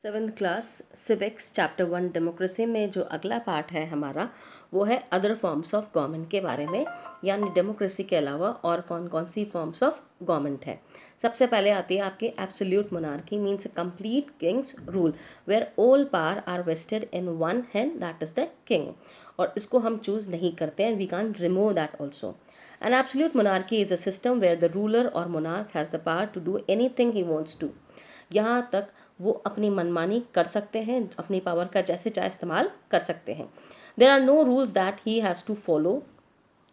Seventh class civics chapter 1 democracy में जो अगला पार्ट है हमारा वो है अदर फॉर्म्स ऑफ गवर्नमेंट के बारे में। यानी डेमोक्रेसी के अलावा और कौन कौन सी फॉर्म्स ऑफ गवर्नमेंट है। सबसे पहले आती है आपकी absolute monarchy, means complete kings rule where all power are vested in one hand, that is the king. और इसको हम चूज नहीं करते हैं, we can remove that also. An absolute monarchy is a system where the ruler or monarch has the power to do anything he wants to। यहाँ तक वो अपनी मनमानी कर सकते हैं, अपनी पावर का जैसे चाहे इस्तेमाल कर सकते हैं। There are no rules that he has to follow,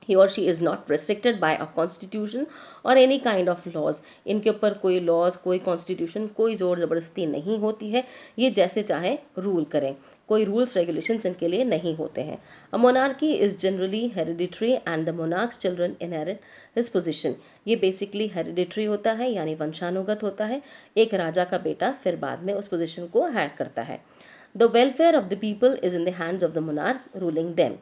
he or she is not restricted by a constitution or any kind of laws। इनके ऊपर कोई laws, कोई constitution, कोई ज़ोर ज़बरदस्ती नहीं होती है, ये जैसे चाहे रूल करें, कोई रूल्स रेगुलेशंस इनके लिए नहीं होते हैं। अ monarchy is generally hereditary and the monarchs children inherit his position. ये बेसिकली हेरिडिटरी होता है, यानी वंशानुगत होता है। एक राजा का बेटा फिर बाद में उस पोजीशन को हैक करता है। The welfare of the people is in the hands of the monarch ruling them.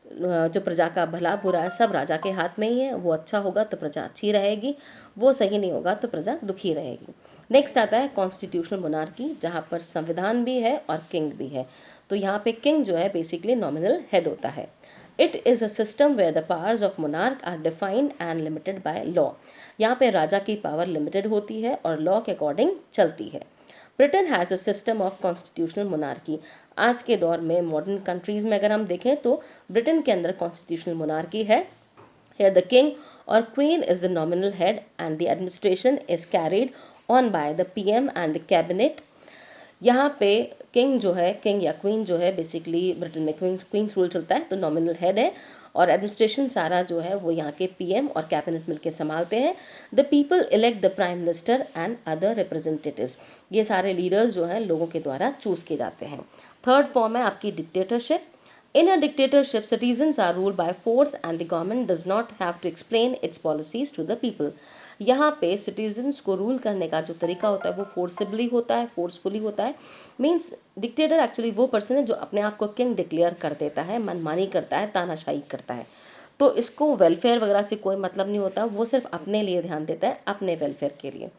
जो प्रजा का भला बुरा है सब राजा के हाथ में ही है। वो अच्छा होगा तो प्रजा अच्छी रहेगी, वो सही नहीं होगा तो प्रजा दुखी रहेगी। नेक्स्ट आता है कॉन्स्टिट्यूशनल मोनार्की, जहाँ पर संविधान भी है और किंग भी है। तो यहाँ पे किंग जो है बेसिकली नॉमिनल हेड होता है। It is a system where the powers of monarch are defined and limited by law. यहाँ पे राजा की पावर लिमिटेड होती है और लॉ के अकॉर्डिंग चलती है। Britain has a system of constitutional monarchy. आज के दौर में मॉडर्न कंट्रीज़ में अगर हम देखें तो ब्रिटेन के अंदर कॉन्स्टिट्यूशनल मोनार्की है। Here the king or queen is the nominal head and the administration is carried on by the PM and the cabinet। यहाँ पे किंग जो है, किंग या क्वीन जो है, बेसिकली ब्रिटेन में क्वींस रूल चलता है तो नॉमिनल हेड है, और एडमिनिस्ट्रेशन सारा जो है वो यहाँ के पीएम और कैबिनेट मिलकर संभालते हैं। The people elect the prime minister and other representatives. ये सारे लीडर्स जो हैं लोगों के द्वारा चूज किए जाते हैं। थर्ड फॉर्म है आपकी dictatorship. In a dictatorship, citizens are ruled by force and the government does not have to explain its policies to the people। यहाँ पे सिटीजन्स को रूल करने का जो तरीका होता है वो फोर्सिबली होता है, फोर्सफुली होता है। मीन्स डिक्टेटर एक्चुअली वो पर्सन है जो अपने आप को किंग डिक्लेयर कर देता है, मनमानी करता है, तानाशाही करता है। तो इसको वेलफेयर वगैरह से कोई मतलब नहीं होता, वो सिर्फ अपने लिए ध्यान देता है, अपने वेलफेयर के लिए।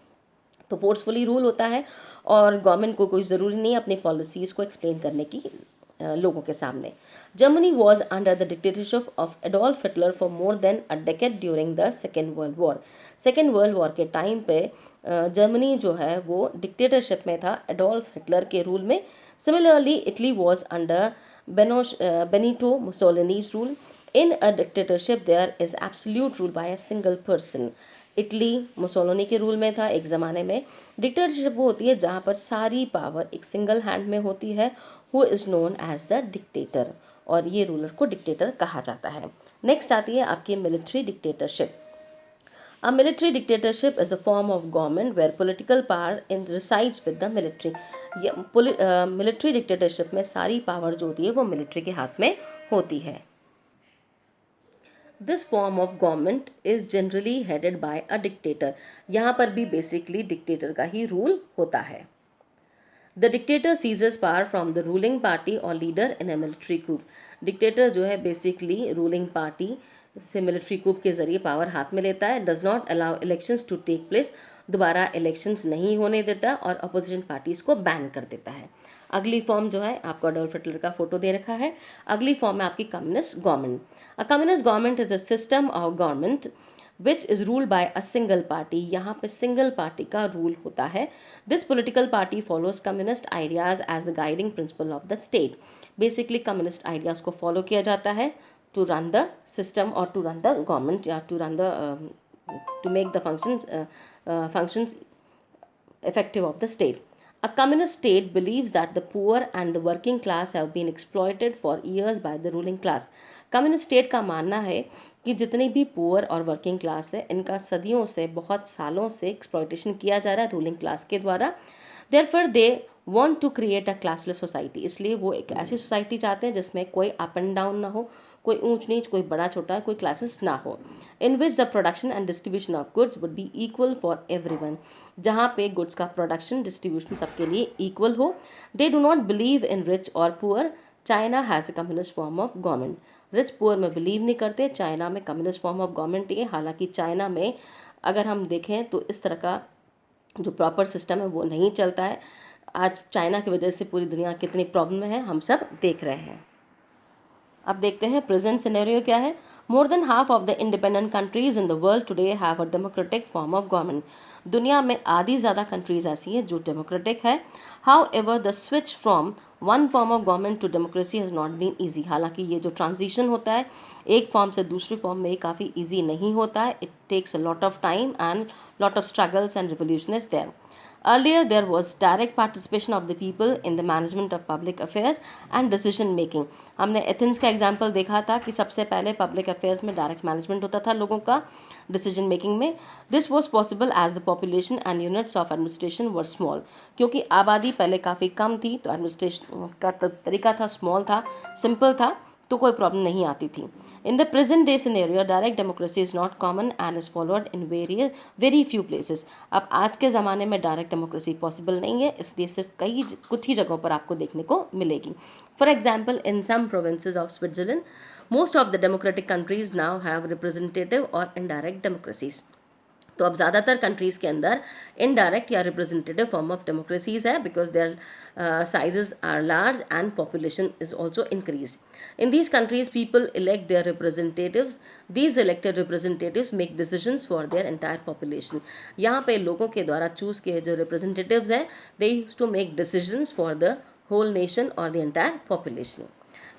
तो फोर्सफुली रूल होता है और गवर्नमेंट को कोई ज़रूरी नहीं अपनी पॉलिसीज़ को एक्सप्लेन करने की लोगों के सामने। Germany was under the dictatorship of Adolf Hitler for more than a decade during the second world war. Second world war के टाइम पे जर्मनी जो है वो डिक्टेटरशिप में था एडोल्फ हिटलर के रूल में। Similarly Italy was under Benito Mussolini's rule. In a dictatorship there is absolute rule by a single person. Italy Mussolini के रूल में था एक ज़माने में। डिक्टेटरशिप वो होती है जहाँ पर सारी पावर एक सिंगल हैंड में होती है, who is known as the dictator, और ये रूलर को डिक्टेटर कहा जाता है। नेक्स्ट आती है आपकी military dictatorship. A military dictatorship is a form of government where political power in resides with the military। Military dictatorship में सारी पावर जो होती है वो मिलिट्री के हाथ में होती है। This form of government is generally headed by a dictator. यहाँ पर भी बेसिकली डिक्टेटर का ही रूल होता है। The dictator seizes power from the ruling party और leader in a military coup. Dictator जो है बेसिकली रूलिंग पार्टी से मिलिट्री कूप के जरिए पावर हाथ में लेता है। Does not allow elections to take place. दोबारा इलेक्शंस नहीं होने देता और अपोजिशन पार्टीज को बैन कर देता है। अगली फॉर्म जो है आपको एडोल्फ हिटलर का फोटो दे रखा है। अगली फॉर्म है आपकी communist government. A communist government is a system of government which is ruled by a single party. यहाँ पे सिंगल पार्टी का रूल होता है। This political party follows communist ideas as the guiding principle of the state. Basically communist ideas को follow किया जाता है to run the system और टू रन द गवर्नमेंट या to run the to make the functions effective of the state। A communist state believes that the poor and the working class have been exploited for years by the ruling class। Communist state का मानना है कि जितने भी poor और working class है इनका सदियों से, बहुत सालों से एक्सप्लॉयटेशन किया जा रहा है रूलिंग क्लास के द्वारा। Therefore they want to create a classless society. इसलिए वो एक ऐसी सोसाइटी चाहते हैं जिसमें कोई अप एंड डाउन ना हो, कोई ऊंच नीच, कोई बड़ा छोटा, कोई क्लासेस ना हो। In which the production and distribution of goods would be equal for everyone. जहाँ पे गुड्स का प्रोडक्शन डिस्ट्रीब्यूशन सबके लिए इक्वल हो। They do not believe in rich और poor. China has a communist form of government. Rich poor में believe नहीं करते, चाइना में कम्युनिस्ट फॉर्म ऑफ गवर्नमेंट है। हालांकि चाइना में अगर हम देखें तो इस तरह का जो प्रॉपर सिस्टम है वो नहीं चलता है। आज चाइना की वजह से पूरी दुनिया कितनी प्रॉब्लम है हम सब देख रहे हैं। अब देखते हैं प्रेजेंट सिनेरियो क्या है। More than half of the independent countries in the world today have a democratic form of government. दुनिया में आधी ज़्यादा कंट्रीज ऐसी हैं जो डेमोक्रेटिक है। However the switch from one form of government to democracy has not been easy. हालांकि ये जो ट्रांजिशन होता है एक फॉर्म से दूसरी फॉर्म में, काफ़ी ईजी नहीं होता है। It takes a lot of time and lot of struggles and revolution is there. Earlier, there was direct participation of the people in the management of public affairs and decision making. हमने Athens का example देखा था कि सबसे पहले public affairs में direct management होता था लोगों का डिसीजन मेकिंग में। This was possible as the population and units of administration were small. क्योंकि आबादी पहले काफ़ी कम थी तो एडमिनिस्ट्रेशन का तरीका था स्मॉल था, सिंपल था, तो कोई प्रॉब्लम नहीं आती थी। In the present day scenario, direct democracy is not common and is followed in very few places. अब आज के ज़माने में डायरेक्ट डेमोक्रेसी पॉसिबल नहीं है, इसलिए सिर्फ कुछ ही जगहों पर आपको देखने को मिलेगी। For example, in some provinces of Switzerland, most of the democratic countries now have representative और इनडायरेक्ट डेमोक्रेसीज। तो अब ज़्यादातर कंट्रीज़ के अंदर इनडायरेक्ट या रिप्रेजेंटेटिव फॉर्म ऑफ डेमोक्रेसीज है, because their sizes are large and population is also increased. In these countries, people elect their representatives. These elected representatives make decisions for their entire population. यहाँ पे लोगों के द्वारा choose किए जो representatives हैं, they used to make decisions for the whole nation or the entire population.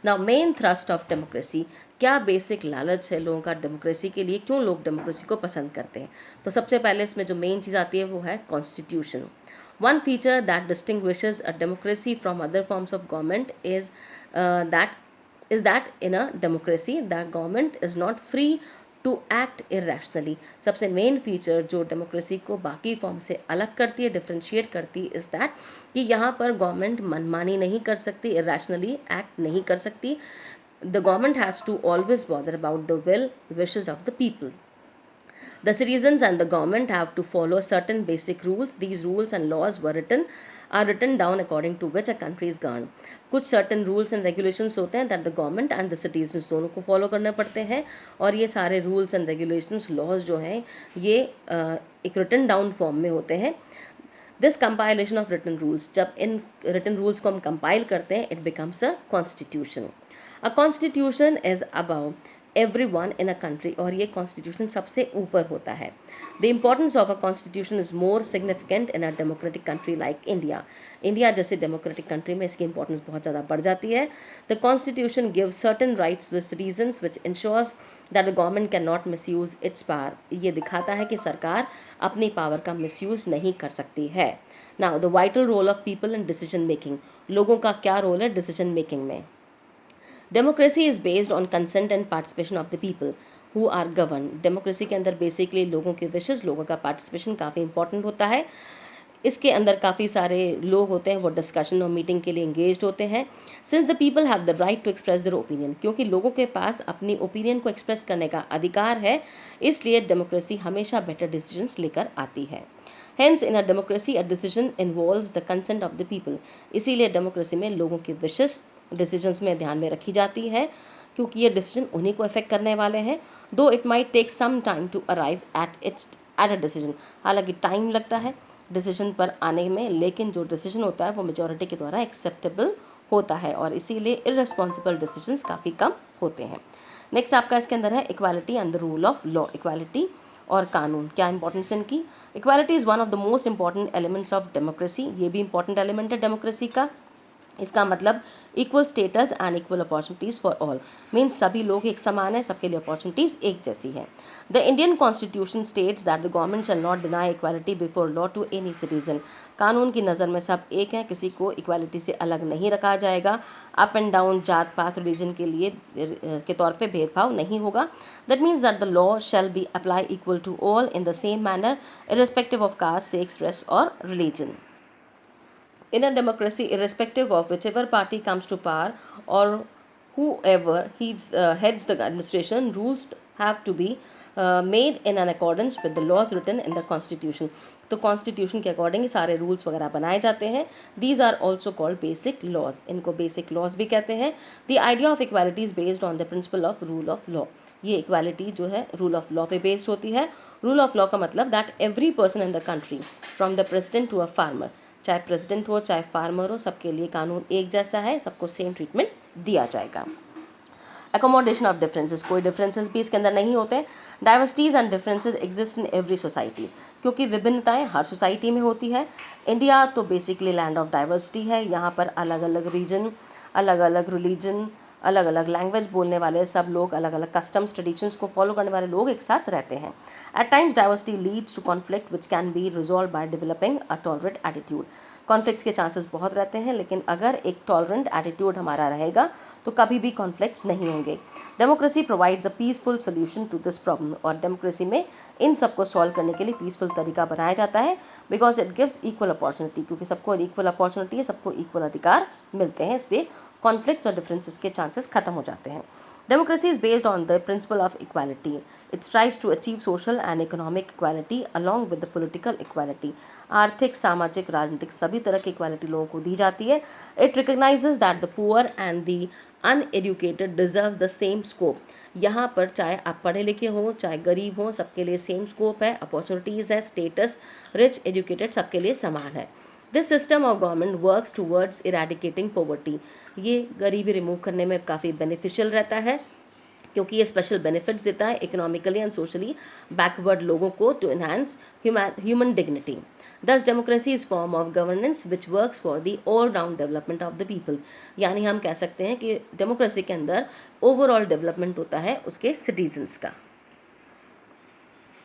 Now main thrust of democracy, क्या basic लालच है लोगों का डेमोक्रेसी के लिए, क्यों लोग डेमोक्रेसी को पसंद करते हैं। तो सबसे पहले इसमें जो मेन चीज़ आती है वो है constitution. One feature that distinguishes a democracy from other forms of government is that in a democracy the government is not free to act irrationally. सबसे मेन फीचर जो डेमोक्रेसी को बाकी फॉर्म से अलग करती है, डिफ्रेंशिएट करती है, इज़ दैट कि यहाँ पर गवर्नमेंट मनमानी नहीं कर सकती, इरेशनली एक्ट नहीं कर सकती। The government has to always bother about the will wishes of the people. The citizens and the government have to follow certain basic rules. These rules and laws are written down according to which a country is governed. कुछ certain rules and regulations होते हैं that the government and the citizens दोनों को follow करने पड़ते हैं, और ये सारे rules and regulations, laws जो हैं ये एक written down form में होते हैं. This compilation of written rules, जब इन written rules को हम compile करते हैं, it becomes a constitution. A constitution is above everyone in a country, और ये कॉन्स्टिट्यूशन सबसे ऊपर होता है. The importance of a constitution is more significant in a democratic country like India. India जैसे डेमोक्रेटिक कंट्री में इसकी इंपॉर्टेंस बहुत ज़्यादा बढ़ जाती है. The constitution gives certain rights to the citizens which ensures that the government can not misuse its power. ये दिखाता है कि सरकार अपनी पावर का मिस यूज नहीं कर सकती है. Now the vital role of people in decision making. लोगों का क्या रोल है डिसीजन मेकिंग में. Democracy is based on consent and participation of the people who are govern. Democracy के अंदर बेसिकली लोगों के विशेष, लोगों का पार्टिसिपेशन काफ़ी इंपॉर्टेंट होता है. इसके अंदर काफ़ी सारे लोग होते हैं वो डिस्कशन और मीटिंग के लिए इंगेज्ड होते हैं. Since the people have the right to express their opinion, क्योंकि लोगों के पास अपनी ओपिनियन को एक्सप्रेस करने का अधिकार है, इसलिए डेमोक्रेसी हमेशा बेटर डिसीजंस लेकर आती है. Hence, in a democracy, a decision involves the consent of the people. इसीलिए डेमोक्रेसी में लोगों की विशेष डिसीजंस में ध्यान में रखी जाती है, क्योंकि ये डिसीजन उन्हीं को अफेक्ट करने वाले हैं. Though it might take some time to arrive at a decision. हालांकि टाइम लगता है डिसीजन पर आने में, लेकिन जो डिसीजन होता है वो मेजॉरिटी के द्वारा एक्सेप्टेबल होता है, और इसीलिए इररेस्पॉन्सिबल डिसीजंस काफ़ी कम होते हैं. नेक्स्ट आपका इसके अंदर है equality and the rule of law. Equality और कानून, क्या इंपॉर्टेंस है इनकी. Equality is one of the most important elements of democracy. ये भी इंपॉर्टेंट एलिमेंट है डेमोक्रेसी का. इसका मतलब equal status and equal opportunities for all. Means सभी लोग एक समान है, सबके लिए अपॉर्चुनिटीज़ एक जैसी है. The Indian constitution states that the government shall not deny equality before law to any citizen. कानून की नज़र में सब एक हैं, किसी को इक्वालिटी से अलग नहीं रखा जाएगा. अप एंड डाउन, जात पात, रिलीजन के लिए के तौर पे भेदभाव नहीं होगा. That means that the law shall be apply equal to all in the same manner irrespective of caste, sex, race और religion. In a democracy, irrespective of whichever party comes to power or whoever heads the administration, rules have to be made in an accordance with the laws written in the constitution. तो constitution के according ही सारे rules वगैरह बनाए जाते हैं. These are also called basic laws. इनको basic laws भी कहते हैं. The idea of equality is based on the principle of rule of law. ये इक्वालिटी जो है रूल ऑफ लॉ पे बेस्ड होती है. रूल ऑफ लॉ का मतलब that every person in the country, from the president to a farmer, चाहे president हो चाहे फार्मर हो, सबके लिए कानून एक जैसा है, सबको सेम ट्रीटमेंट दिया जाएगा। अकोमोडेशन ऑफ डिफरेंसेस, कोई डिफरेंसेस भी इसके अंदर नहीं होते। Diversities and differences exist in every society, क्योंकि विभिन्नताएं हर सोसाइटी में होती है। इंडिया तो बेसिकली लैंड ऑफ डाइवर्सिटी है, यहाँ पर अलग अलग रीजन, अलग अलग रिलीजन, अलग अलग लैंग्वेज बोलने वाले सब लोग, अलग अलग कस्टम्स ट्रेडिशंस को फॉलो करने वाले लोग एक साथ रहते हैं। At times diversity leads to conflict which can be resolve by developing a tolerate attitude. Conflicts के चांसेस बहुत रहते हैं, लेकिन अगर एक टॉलरेंट एटीट्यूड हमारा रहेगा तो कभी भी कॉन्फ्लिक्ट्स नहीं होंगे। Democracy provides a peaceful solution to this problem, और डेमोक्रेसी में इन सबको सॉल्व करने के लिए पीसफुल तरीका बनाया जाता है, because it gives equal opportunity, क्योंकि सबको इक्वल अपॉर्चुनिटी है, सबको इक्वल अधिकार मिलते हैं, इसलिए कॉन्फ्लिक्ट्स और डिफरेंसेस के चांसेस खत्म हो जाते हैं। Democracy is based on the principle of equality. It strives to achieve social and economic equality along with the political equality. आर्थिक, सामाजिक, राजनीतिक सभी तरह की इक्वालिटी लोगों को दी जाती है। It recognizes that the poor and the uneducated deserve the same scope. यहाँ पर चाहे आप पढ़े लिखे हों चाहे गरीब हों, सबके लिए सेम स्कोप है, अपॉर्चुनिटीज़ है, स्टेटस, रिच एजुकेटेड सबके लिए समान है। This system of government works towards eradicating poverty, ये गरीबी रिमूव करने में काफ़ी बेनिफिशियल रहता है, क्योंकि ये स्पेशल बेनिफिट्स देता है इकोनॉमिकली एंड सोशली बैकवर्ड लोगों को, टू एनहांस ह्यूमन डिग्निटी। दस democracy is form of governance which works for the all round development of the people, यानी हम कह सकते हैं कि डेमोक्रेसी के अंदर ओवरऑल डेवलपमेंट होता है उसके सिटीजन्स का।